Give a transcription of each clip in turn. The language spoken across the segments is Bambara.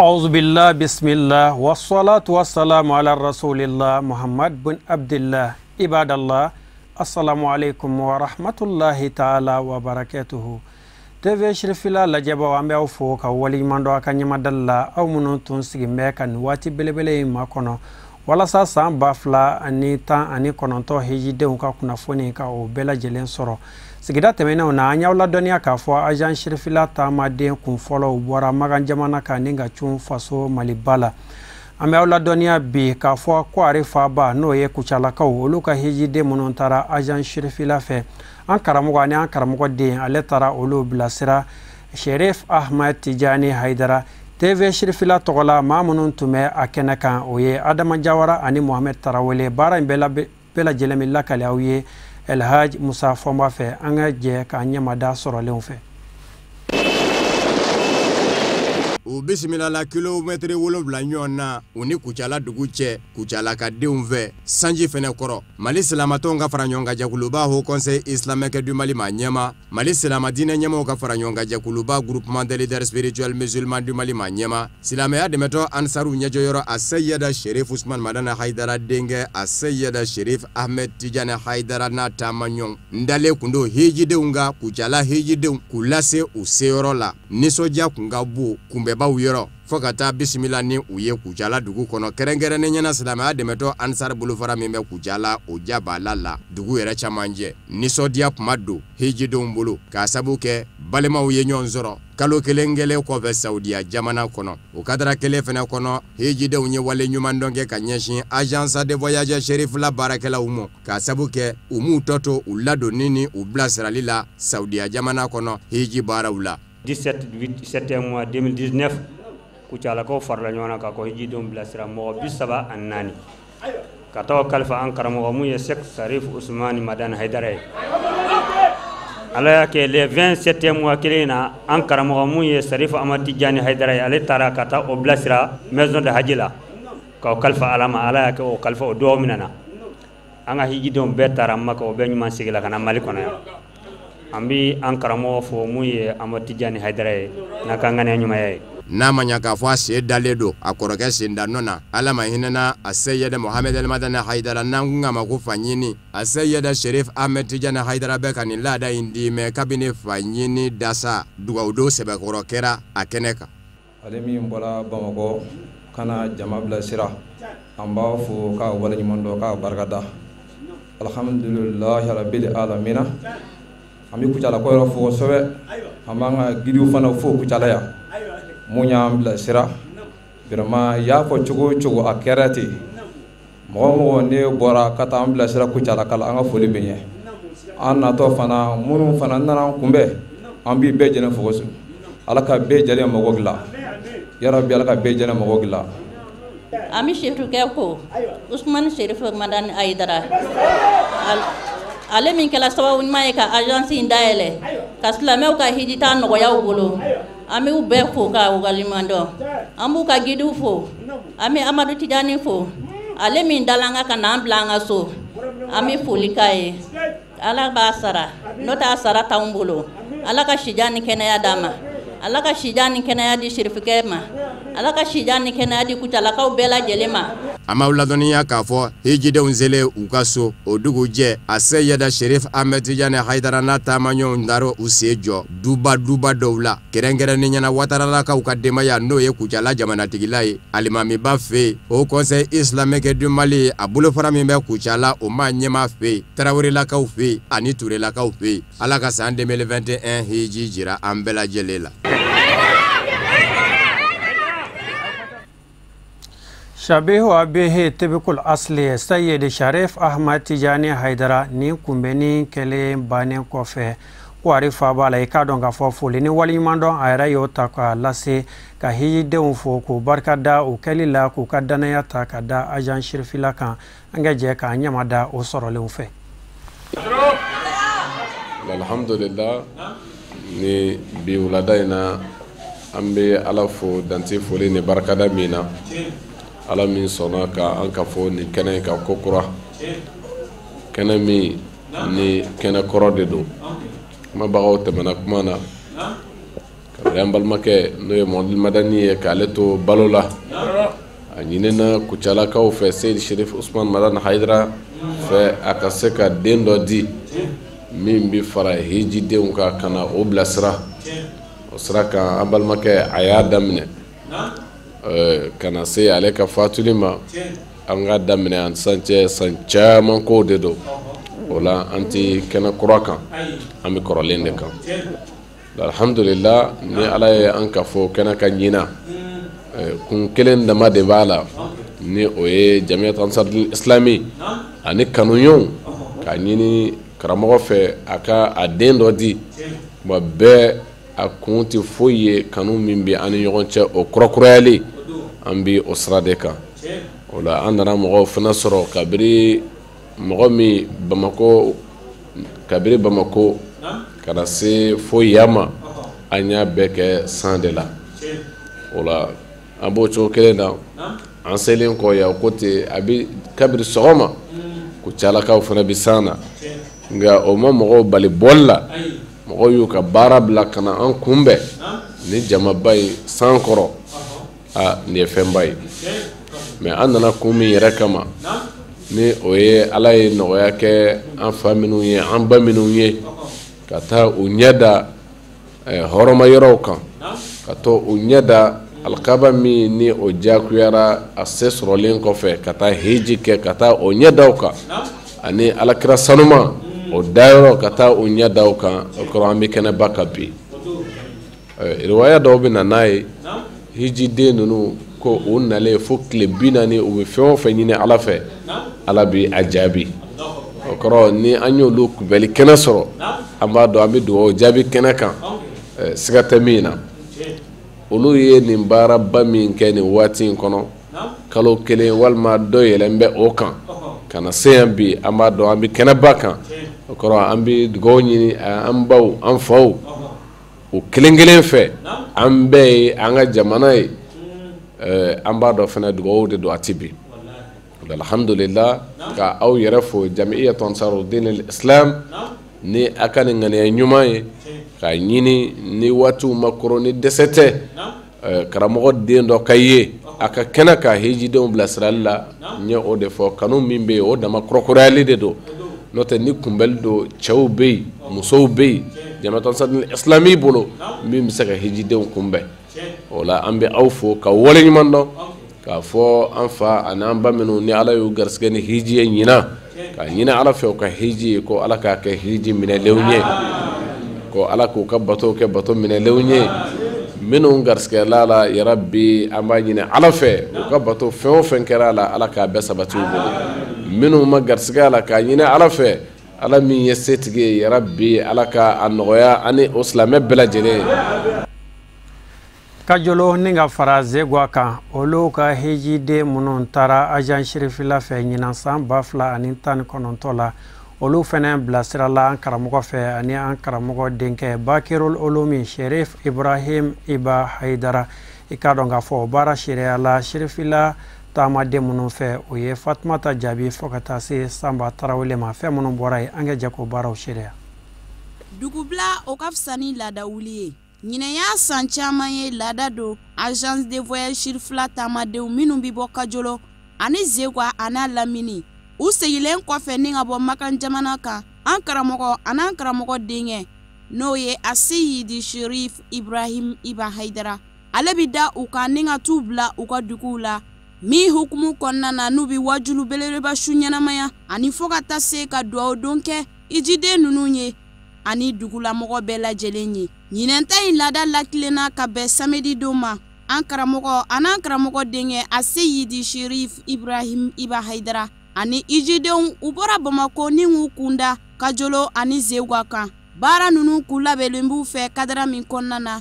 Auzubillah, bismillah, wassalatu wassalamu ala rasulillah, Muhammad bin Abdillah, ibadallah, assalamu alaikum wa rahmatullahi ta'ala wa barakatuhu. TV Shirifila lajaba wa mbea ufo ka wali mando akanyama dalla au munu tunsigi mbeka ni wati belebele ima kono. Wala sasa bafla ani ta ani kononto hijide unka kunafoni ka o bela jelen soro. Sigida temena una anya wala donia ka fwa ajan Shirifila ta madin kumfolo ubwara magan jamana ka ninga chun faso malibala. Ame wala donia bi ka fwa kwa arifa ba no ye kuchala ka uluka hijide munontara ajan Shirifila fe. An karamogo ani an karamogo den ale tara olu bilasira Sherif Ahmed Tijani Haidara TV Shirifila tɔgɔla maa minnu tun bɛ a kɛnɛ kan o ye Adama Jawara ani Mohamed Tarawele baara in bɛɛ lajɛlen bɛ lakale aw ye Elhaj Musa Fɔnba fɛ an ka jɛ ka ɲɛmada sɔrɔlenw fɛ. O bisimila la kilomètre 7 ɲɔgɔn na u ni Kucala dugu cɛ Kucala ka denw fɛ sanji fɛnɛ kɔrɔ Mali silamatɔnw ka fara ɲɔgɔn kan jɛkuluba Haut Conseil islamique du Mali ma ɲɛma Mali silama diinɛ ɲɛmaw ka fara ɲɔgɔn kan jɛkuluba groupement des leaders spirituels musulmans du Mali ma ɲɛma silamɛya dɛmɛtɔ ansaru ɲɛjɔyɔrɔ a Seyida Sherif Usman Madana Haidara denkɛ a Seyida Sherif Ahmed Tijani Haidara n'a taama ɲɔgɔn n dalen kun do hijidenw ka Kucala hijidenw k'u lase u seyɔrɔ la nisɔndiya kun ka bon kunbɛbaw yɔrɔ fo ka taa bisimila ni u ye Kucala dugu kɔnɔ kɛrɛnkɛrɛnnen ɲɛna silamɛya dɛmɛtɔ ansar bolofara min bɛ Kucala o jabala la dugu yɛrɛ camancɛ nisɔndiya kuma don hijidenw bolo k'a sabu kɛ balimaw ye ɲɔgɔn sɔrɔ kalo kelen kɔfɛ Saudiya jamana kɔnɔ o kadara kelen fɛnɛ kɔnɔ hijidenw ye wale ɲuman dɔn kɛ ka ɲɛsin agence de voyage Sherifila baarakɛlaw ma k'a sabu kɛ u m'u tɔto u ladonni ni u bilasirali la Saudiya jamana kɔnɔ hiji baaraw la 17 mois 2019 Kucala ko farla ɲɔgɔn na ka ko hijidon bilasira mɔgɔ 34 ka taga kalifa an karamɔgɔ mun ye Sheikh Sharif Usman Madana Haidara ye ala y'a kɛ le 27 mois kelen na an karamɔgɔ mun ye Sharif Ahmed Tijani Haidara ye ale taara ka taa o bilasira maison de haji la ka o kalifa ala ma ala y'a kɛ o kalifa o dɔw minɛ na an ka hijidon bɛɛ taara Maka o bɛɛ ɲuman segin ka na Mali kɔnɔ yan an bi an karamɔgɔ fo mun ye Ahmed Tijani Haidara ye n'a ka ŋaniya ɲumanya ye n'a ma ɲa k'a fɔ a sen dalen don a kɔrɔkɛ sen da nɔ na ala ma hinɛna a Seyida Mohamed El Madana Haidara n'an kun k'a ma ko fa ɲini a Seyida Sherif Ahmed Tijani Haidara bɛ ka nin laada in di mɛ kabini fa ɲini dasa dugawudon sɛbɛkɔrɔ kɛra a kɛnɛ kan ale min bɔra Bamakɔ kana jama bilasira an b'a fo k'a waleɲuman dɔn k'a barikada alhamdulilahi rabbil alamina an bɛ Kucala ko yɔrɔ fo kosɛbɛ an b'an ka gidiw fana fo Kucala yan mun y'an bilasira vraiment y'a fɔ cogo o cogo a kɛra ten mɔgɔ mɔgɔ ne bɔra ka taa an bilasira Kucala kala an ka foli bɛ ɲɛ an natɔ fana minnu fana nana an kunbɛn an b'i bɛɛ jɛnɛ fo ala ka bɛɛ jɛlen mɔgɔ dilan yarabi ala ka bɛɛ jɛnɛ mɔgɔ dilan an bɛ sefirikɛ ko Usman Sherif Madani Haidara ale min kɛla sababu ɲuman ye ka agence in dayɛlɛ ka silamɛw ka hijita nɔgɔya u bolo an b'u bɛɛ fo ka waleɲuman dɔn an b'u ka gidiw fo an bɛ Amadu Tijani fo ale min dala an ka n'an bila an ka so an bɛ foli k'a ye ala b'a sara n'o tɛ a sara t'anw bolo ala ka sija ni kɛnɛya d'a ma ala ka sija ni kɛnɛya di Sherifikɛ ma ala ka sija ni kɛnɛya di Kucalakaw bɛɛ lajɛlen ma an b'aw ladɔnniya k'a fɔ hijidenw selen u ka so o dugu jɛ a Seyida Sherif Ahmed Tijani Haidara n'a taama ɲɔgɔnw taara u sen jɔ duba dɔw la kɛrɛnkɛrɛnnen ɲɛna Wataralakaw ka denbaya n'o ye Kucala jamanatigila ye alimamiba fɛ yen Haut Conseil islamique du Mali a bolofara min bɛ Kucala o ma ɲɛma fɛ yen Tarawelelakaw fɛ yen ani Turelakaw fɛ yen ala ka san 2021 hiji jira an bɛɛ lajɛlen la. Shabihu abihi tibikul asli Sayyid Sharif Ahmed Tijani Haidara ni kunbɛnni kɛlen bannen kɔfɛ ko arifa b'a la i k'a dɔn k'a fɔ foli ni waleɲuman dɔn a yɛrɛ y'o ta k'a lase ka hijidenw fo k'u barikada o kɛli la k'u ka danaya ta ka da agence Shirifila kan an ka jɛ k'a ɲɛmada o sɔrɔlenw fɛ. Alhamdulillah ni bi wulada in na an bɛ ala fo dante foli ni barikada min na ala min sɔnna ka an ka fɔ nin kɛnɛ in ka kokura kɛnɛ min ni kɛnɛ kɔrɔ de don kumabagaw tɛmɛna kuma na an balimakɛ n'o ye Mohamadu Madani ye k'ale to balo la a ɲinina Kucalakaw fɛ Seydi Sherif Usman Madani Haidara fɛ a ka se ka den dɔ di min bi fara hijidenw ka kana o bilasira o sira kan an balimakɛ a y'a daminɛ kana se ale ka fatuli ma an ka daminɛ an san cɛ san caman kow de don o la an ti kɛnɛ kura kan an bɛ kɔrɔlen de kan alhamdulillah ni ala ye an ka fɔ kɛnɛ ka ɲina kun kelen dama de b'a la ni o ye Jamiyat Ansarul Islami ani kanuɲɔgɔnw ka ɲini karamɔgɔ fɛ a ka a den dɔ di tuma bɛɛ a kun tɛ foyi ye kanu min bɛ an ni ɲɔgɔn cɛ o kurakurayali an bi o sira de kan o la an nana mɔgɔw fana sɔrɔ kabiri mɔgɔ min kabiri Bamako kana se fo Yama an y'a bɛɛ kɛ san de la o la an b'o cogo kelen na an selen kɔ yan ko ten a bi kabiri sɔgɔma Kucalakaw fana bi san na nka o ma mɔgɔw bali bɔli la mɔgɔw y'u ka baara bila ka na an kunbɛn ni jamaba ye san kɔrɔ nin ye fɛnba ye mɛ an nana kun min yɛrɛ kama ni o ye ala ye nɔgɔya kɛ an fa minnu ye an ba minnu ye ka taa u ɲɛ da hɔrɔma yɔrɔw kan ka to u ɲɛ da alikaba min ni o jakuyara a se sɔrɔlen kɔfɛ ka taa hiji kɛ ka taa o ɲɛ da o kan ani alakira sanuma o dayɔrɔ ka taa o ɲɛ da o kan o kɔrɔ an bɛ kɛnɛba kan bi riwaya dɔw bɛ na n'a ye hijiden ninnu ko u nalen fo tile 40 u bɛ fɛn o fɛn ɲini ala fɛ ala bɛ a jaabi o kɔrɔ ni an y'olu kunbɛli kɛnɛ sɔrɔ an b'a dɔn an bɛ dugawu jaabi kɛnɛ kan siga tɛ min na olu ye nin baaraba min kɛ nin waati in kɔnɔ kalo kelen walima dɔ yɛlɛn bɛ o kan ka na se yan bi an b'a dɔn an bɛ kɛnɛba kan o kɔrɔ an bɛ dugawu ɲini an baw an faw o kelen kelen fɛ an bɛɛ ye an ka jamana ye an b'a dɔn fana dugawu de don a ti bi alhamdulillah ka aw yɛrɛ fo Jamiyat Ansarud Islam ni a ka nin ŋaniya ɲuman ye ka ɲini ni waatiw ma kɔrɔ ni dɛsɛ tɛ karamɔgɔ den dɔ ka ye a ka kɛnɛ ka hijidenw bilasirali la n ye o de fɔ kanu min bɛ yen o dama kɔrɔkɔrɔyali de don n'o tɛ ni kunbɛli don cɛw bɛ yen musow bɛ yen Jamiyat Ansarud Islami bolo min bɛ se ka hijidenw kunbɛn o la an bɛ aw fo ka wale ɲuman dɔn k'a fɔ an fa ani an ba minnu ni ala y'u garisɛgɛ ni hiji ye ɲina ka ɲini ala fɛ u ka hiji ye ko ala k'a kɛ hiji minɛlenw ye ko ala k'u ka bato kɛ bato minɛlenw ye minnu garisɛgɛla la yarabi an b'a ɲini ala fɛ u ka bato fɛn o fɛn kɛra a la ala k'a bɛɛ sabati u bolo minnu ma garisɛgɛ la k'a ɲini ala fɛ ala min ye setigi ye yarabi ala k'a nɔgɔya ani o silamɛ bɛɛ lajɛlen ye ka jolo ni ka fara zegwa kan olu ka hejide minnu taara Agent Shirifila fɛ ɲinan san 2019 la olu fɛnɛ bilasirala an karamɔgɔ fɛ ani an karamɔgɔ denkɛ Bakirul Ulumi Sherif Ibrahim Iba Haidara i ka dɔn k'a fɔ baara sariya la Shirifila taamaden minnu fɛ o ye Fatumata jaabi fo ka taa se Sanba Tarawele ma fɛn minnu bɔra yen an ka jɛ k'o baaraw sariya dugubila o ka fisa ni laada wuli ye ɲinɛ y'a san caman ye laada don Agence de voyage Shirifila taamadenw minnu bi bɔ Kajolo ani Zegwa ani Lamini u segilen kɔfɛ ni ka bɔ Makan jamana kan an karamɔgɔ ani an karamɔgɔ denkɛ n'o ye Aseyidi Sherif Ibrahim Iba Haidara ale bi da u kan ni ka t'u bila u ka duguw la min hukumu kɔnɔna na n'u bi wajulu belebeleba su ɲɛnamaya ani fo ka taa se ka dugawu don kɛ ijiden ninnu ye ani dugulamɔgɔ bɛɛ lajɛlen ye ɲinɛnta in laada lakilenna ka bɛn samedi don ma an karamɔgɔ ani an karamɔgɔ denkɛ Aseyidi Sherif Ibrahim Iba Haidara ani ijidenw u bɔra Bamako ni k'u kunda Kajolo ani Zegwa kan baara ninnu k'u labɛnlen b'u fɛ kadara min kɔnɔna na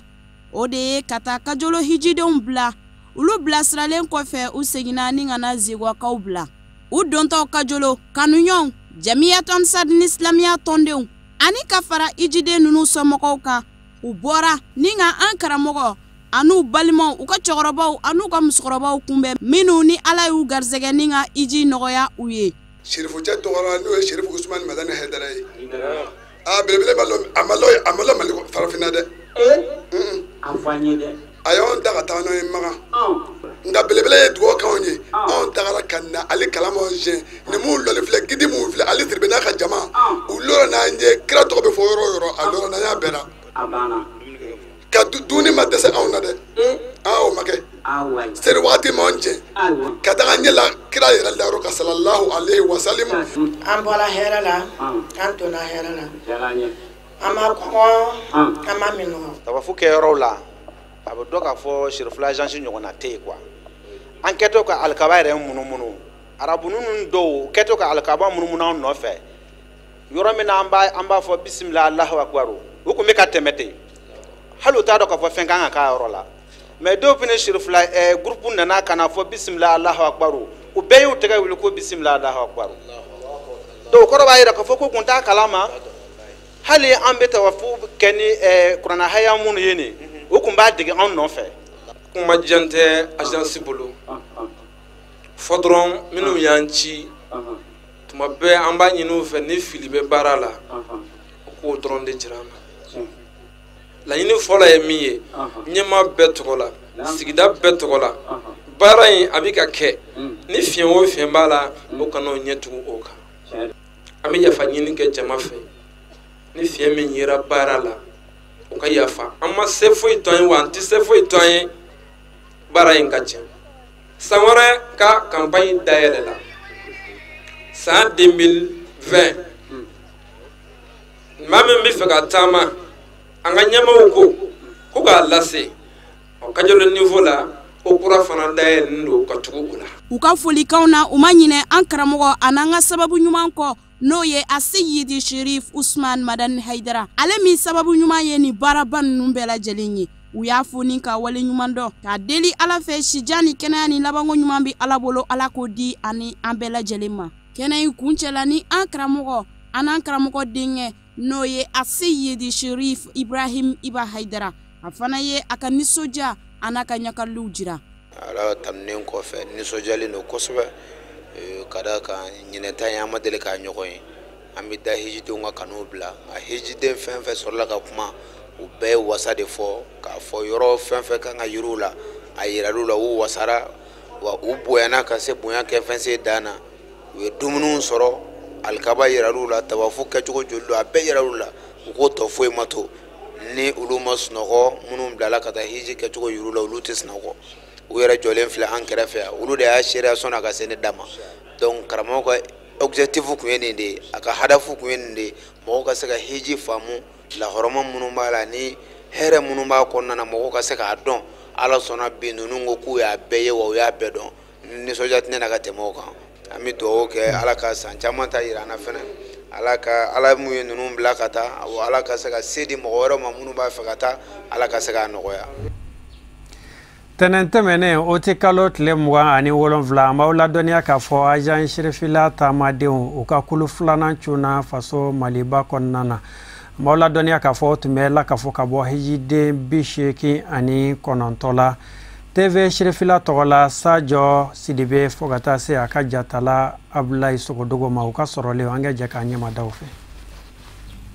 o de ye ka taa Kajolo hijidenw bila ulu bilasiralen kɔfɛ u seginna ni ka na Zegwakaw bila u dontɔ Kajolo kanuɲɔgɔnw Jamiyat Ansarud Islamiya tɔndenw ani ka fara ijiden ninnu somɔgɔw kan u bɔra ni ka an karamɔgɔ an'u balimaw u ka cɛkɔrɔbaw an'u ka musokɔrɔbaw kunbɛn minnu ni ala y'u garisɛgɛ ni ka iji nɔgɔya u ye Sherifucɛ tɔgɔra n'o ye Sherif Usman Madani Haidara ye belebele a ma lɔ Mali farafinna dɛ a y'anw ta ka taa n'o ye Magan nka belebele ye dugawu k'anw ye anw tagara ka na ale kalama siɲɛ ni mun lɔli filɛ gidi mun filɛ ale siribe n'a ka jama u lɔrɔ n'an ye kira tɔgɔ bɛ fɔ yɔrɔ o yɔrɔ a lɔrɔ n'an y'a bɛɛ la ka dumuni ma dɛsɛ anw na dɛ o ma kɛ seri waati m'anw cɛ ka taga ɲɛ la kira yɛrɛ layɔrɔ ka salallahu alayhi wa salim an bɔra hɛrɛ la an donna hɛrɛ la an ma kɔngɔ an ma minɔgɔ tabafu kɛyɔrɔw la a bɛ dɔn k'a fɔ sirifula agence ɲɔgɔnna tɛ yen quoi an kɛtɔ ka alikaba yɛrɛ munumunu arabu ninnu dɔw kɛtɔ ka alikaba munumunu an nɔfɛ yɔrɔ min na an b'a fɔ bisimila alahu akibaru o tun bɛ ka tɛmɛ ten hali u t'a dɔn k'a fɔ fɛn kan ka k'a yɔrɔ la mais dɔw fana sirifula groupe nana ka na fɔ bisimila alahu akibaru u bɛɛ y'u tɛgɛ wuli ko bisimila alahu akibaru donc o kɔrɔ b'a jira k'a fɔ ko kun t'a kalama hali an bɛ tawafu kɛ ni kuranna haya minnu ye nin o kun b'a dege anw nɔfɛ kuma jan tɛ agence bolo fɔ dɔrɔn minnu y'an ci tuma bɛɛ an b'a ɲini u fɛ ni fili bɛ baara la o k'o dɔrɔn de jira an na laɲini fɔlɔ ye min ye ɲɛmaa bɛɛ tɔgɔ la sigida bɛɛ tɔgɔ la baara in a bɛ ka kɛ ni fiɲɛ o fiɲɛ b'a la o kana o ɲɛ tugu o kan an bɛ yafa ɲini kɛ jama fɛ ni fiɲɛ min yera baara la o ka yafa an ma se foyi to an ye wa an tɛ se foyi to an ye baara in ka tiɲɛ san wɛrɛ ka campagne dayɛlɛ la san 2020 maa min bɛ fɛ ka taama an ka ɲɛmaaw ko k'a lase Kajolo niveau la o kura fana dayɛlɛlen don ka tugu o la u ka folikanw na u ma ɲinɛ an karamɔgɔ an'an ka sababu ɲuman kɔ n'o ye a Seyidi Sherif Usman Madani Haidara ale min sababu ɲuman ye ni baaraba ninnu bɛɛ lajɛlen ye u y'a fo ni ka wale ɲuman dɔn k'a deli Ala fɛ sija ni kɛnɛya ni labanko ɲuman bi Ala bolo Ala k'o di ani an bɛɛ lajɛlen ma kɛnɛ in kuncɛla ni an karamɔgɔ an'an karamɔgɔ denkɛ n'o ye a Seyidi Sherif Ibrahim Iba Haidara a fana ye a ka nisɔndiya an'a ka ɲakaliw jira Ala tɛmɛnen kɔfɛ nisɔndiyalen don kosɛbɛ ka da kan ɲinɛta ye an ma deli k'a ɲɔgɔn ye an bɛ da hijidenw ka kanu bila a hijiden fɛn fɛn sɔrɔla ka kuma u bɛɛ ye wasa de fɔ k'a fɔ yɔrɔ fɛn fɛn kan ka yiriw la a yiral'u la u wasara wa u bonyana ka se bonya kɛ fɛn se dan na u ye dumuniw sɔrɔ alikaba yiral'u la tawafu kɛcogo joli don a bɛɛ yiral'u la u k'o tɔ foyi ma to ni olu ma sunɔgɔ minnu bilala ka taa hiji kɛcogo yir'u la olu tɛ sunɔgɔ u yɛrɛ jɔlen filɛ an kɛrɛfɛ olu de y'a seereya sɔnni a ka se ne da ma donc karamɔgɔ ka objectif kun ye nin de ye a ka hadafu kun ye nin de ye mɔgɔw ka se ka hiji faamu lahɔrɔma minnu b'a la ni hɛrɛ minnu b'a kɔnɔna na mɔgɔw ka se k'a dɔn Ala sɔnna bi ninnu ko k'u y'a bɛɛ ye wa u y'a bɛɛ dɔn nisɔndiya tɛ ne na ka tɛmɛ o kan an bɛ dugawu kɛ Ala ka san caman ta yira an na fɛnɛ Ala mun ye ninnu bila ka taa Ala ka se ka se di mɔgɔ wɛrɛw ma minnu b'a fɛ ka taa Ala ka se k'a nɔgɔya tɛnɛn tɛmɛnen o tɛ kalo tile 27 an b'aw ladɔnniya k'a fɔ agent Sherifila taamadenw u ka kulu filanan cunna faso Maliba kɔnɔna na an b'aw ladɔnniya k'a fɔ o tun bɛ la ka fɔ ka bɔ hijiden 89 la TV Sherifila tɔgɔ la Sajɔ Sidibe fo ka taa se a ka jatala Abdulayi Sogodogo ma u ka sɔrɔlen an ka jɛ k'a ɲɛmadaw fɛ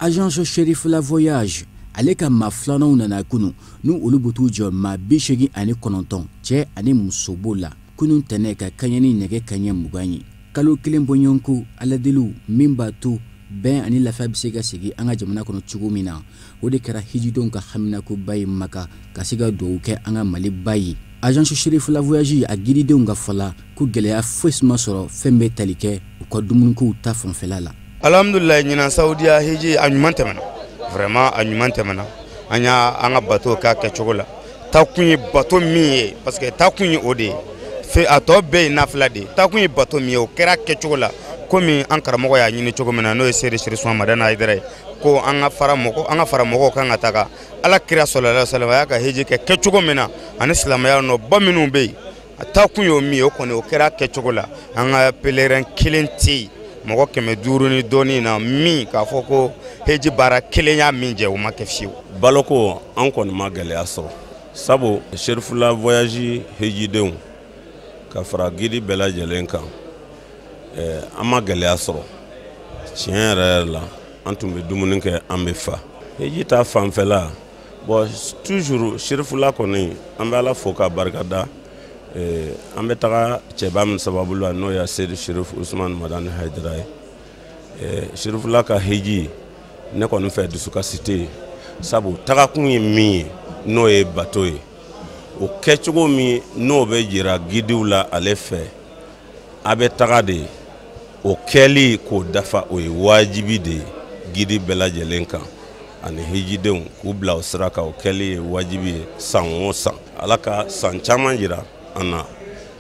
agence Sherifila voyage ale ka maa filananw nana kunu n'u olu bɛ t'u jɔ maa 89 cɛ ani muso b'o la kunun tɛnɛ ka kaɲɛni nɛgɛ kaɲɛ 20 ye kalo kelen bɔɲɔgɔnko aladeliw min b'a to bɛn ani lafiya bɛ se ka sigi an ka jamana kɔnɔ cogo min na o de kɛra hijidenw ka haminakoba ye Maka ka se ka dugawu kɛ an ka Maliba ye agence Sherifila voyage a giridenw ka fala ko gɛlɛya fosi ma sɔrɔ fɛn bɛ tali kɛ u ka dumunikow ta fanfɛla la alhamdulillah ɲinan Saudiya hiji a ɲuman tɛmɛna vraiment a ɲuman tɛmɛna an y'a an ka bateau k'a kɛcogo la ta kun ye bateau min ye parce que ta kun ye o de ye a tɔ bɛɛ ye nafila de ye ta kun ye bateau min ye o kɛra kɛcogo la komi an karamɔgɔ y'a ɲini cogo min na n'o ye Seydi Sherif Usman Madani Haidara ye ko an ka fara mɔgɔw kan ka taga Ala kira sallallahu alaihi wasallam a y'a ka hiji kɛ kɛcogo min na ani silamɛya nɔba minnu bɛ yen a ta kun ye o min ye o kɔni o kɛra kɛcogo la an ka pèlerin kelen tɛ yen mɔgɔ 500 ni dɔɔnin na min k'a fɔ ko hiji baara kelen y'a min jɛ o ma kɛ fiyewu baloko an kɔni ma gɛlɛya sɔrɔ sabu Sherifila voyage hijidenw ka fara gidi bɛɛ lajɛlen kan an ma gɛlɛya sɔrɔ tiɲɛ yɛrɛ la an tun bɛ dumuni kɛ an bɛ fa hiji ta fanfɛla bon toujours Sherifula kɔni an bɛ Ala fo ka barikada an bɛ taga cɛba min sababu la n'o ya Seydi Sherif Usman Madani Haidara ye Sherifula ka hiji ne kɔni fɛ dusukasi tɛ yen sabu tagakun ye min ye n'o ye bato ye o kɛcogo min n'o bɛ jira gidiw la ale fɛ a bɛ taga de o kɛli k'o dafa o ye wajibi de gidi bɛɛ lajɛlen kan ani hijidenw k'u bila o sira kan o kɛli ye wajibi ye san o san Ala ka san caman jira an na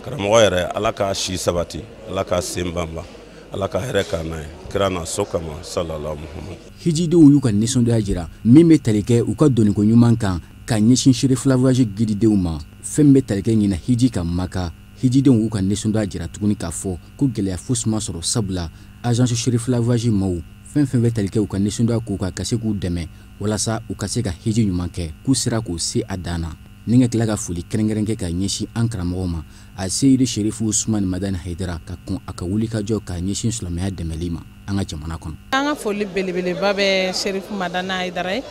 karamɔgɔ yɛrɛ Ala ka si sabati Ala ka sen banban Ala ka hɛrɛ k'an n'a ye kira na so kama sallallahu Muhammad. Hijidenw y'u ka nisɔndiya jira min bɛ tali kɛ u ka dɔnniko ɲuman kan ka ɲɛsin Sherifula voyage gididenw ma fɛn bɛ tali kɛ ɲina hiji ka Maka hijidenw y'u ka nisɔndiya jira tuguni k'a fɔ ko gɛlɛya fosi ma sɔrɔ sabula agence Sherifula voyage maaw fɛn bɛ tali kɛ u ka nisɔndiya k'u ka se k'u dɛmɛ walasa u ka se ka hiji ɲuman kɛ k'u sera k'u se a dan na ni ka tila ka foli kɛrɛnkɛrɛn kɛ ka ɲɛsin an karamɔgɔ ma a Seydi Sherif Usman Madani Haidara ka kun a ka wuli ka jɔ ka ɲɛsin silamɛya dɛmɛli ma an ka jamana kɔnɔ. An ka foli belebeleba bɛ Sherif Madani Haidara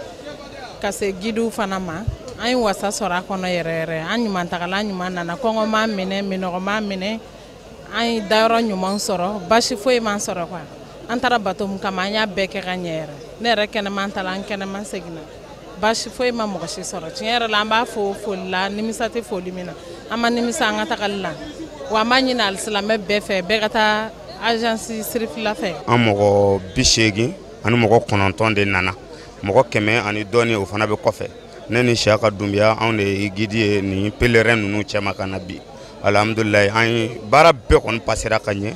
ka se gidiw fana ma an ye wasa sɔrɔ a kɔnɔ yɛrɛ yɛrɛ an ɲuman tagala ɲuman nana kɔngɔ ma minɛ minɔgɔ ma minɛ an ye dayɔrɔ ɲuman sɔrɔ basi foyi man sɔrɔ quoi an taara bato mun kama an y'a bɛɛ kɛ ka ɲɛ yɛrɛ ne yɛrɛ kɛnɛman ta la an kɛnɛman seginna basi foyi ma mɔgɔ si sɔrɔ tiɲɛ yɛrɛ la an b'a fo foli la nimisa tɛ foli min na an ma nimisa an ka tagali la wa an b'a ɲini alisilamɛ bɛɛ fɛ bɛɛ ka taa agence Sherifula fɛ. An mɔgɔ 80 ani mɔgɔ 9 de nana mɔgɔ 100 ani dɔɔni o fana bɛ kɔfɛ ne ni Siyaka Dunbiya anw de ye guide ye ni pèlerin ninnu cɛma ka na bi alhamdulilayi an ye baara bɛɛ kɔni pasera ka ɲɛ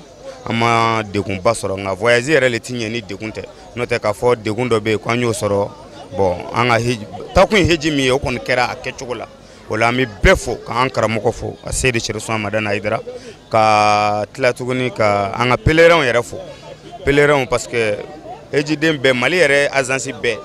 an ma degunba sɔrɔ nka voyage yɛrɛ le ti ɲɛ ni degun tɛ n'o tɛ k'a fɔ degun dɔ bɛ yen ko an y'o sɔrɔ bon an ka takun hiji min ye o kɔni kɛra a kɛcogo la o la an bɛ bɛɛ fo k'an karamɔgɔ fo a Seydi Sherif Usman Madani Haidara ka tila tuguni ka an ka pèlerins yɛrɛ fo pèlerins parce que hijiden bɛɛ Mali yɛrɛ agence bɛɛ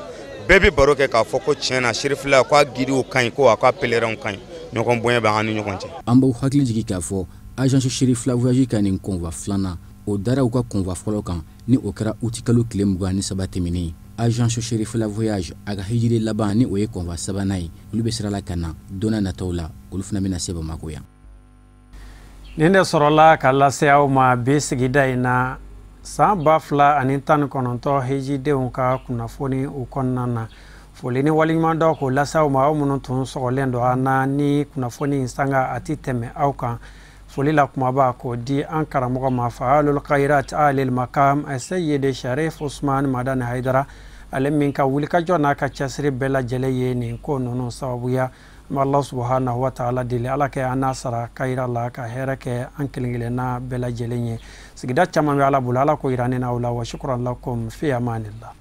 bɛ baro kɛ k'a fɔ ko tiɲɛna Sherifula k'a gidiw ka ɲi ko a ka pèlerins ka ɲi ɲɔgɔn bonya bɛ an ni ɲɔgɔn cɛ. An b'aw hakili jigin k'a fɔ agence Sherifula voyage ka nin convoi filanan o dara u ka convoi fɔlɔ kan ni o kɛra août kalo tile 23 tɛmɛnen agence Sherifula voyage a ka hijiri laban ni o ye convoi sabanan ye olu bɛ sira la ka na donna nataw la olu fana bɛna se Bamako yan. Nin de sɔrɔla ka lase aw ma bi sigida in na san 2019 hijidenw ka kunnafoni u kɔnɔna na foli ni waliɲuman dɔ k'o lase aw ma aw minnu tun sɔgɔlen don an na ni kunnafoni in sanga a ti tɛmɛ aw kan foli la kumaba k'o di an karamɔgɔ ma fa'alul khairat alil makam Seydi Sherif Usman Madani Haidara ale min ka wulikajɔ n'a ka cɛsiri bɛɛ lajɛlen ye nin ko ninnu sababuya an bɛ Allah subhanahu wa ta'ala deli Ala kɛ an n'a sara kayira la ka hɛrɛ kɛ an kelen-kelenna bɛɛ lajɛlen ye sigida caman bɛ Ala bolo Ala ko yira ne n'aw la wa shukran lakum fi amanillah.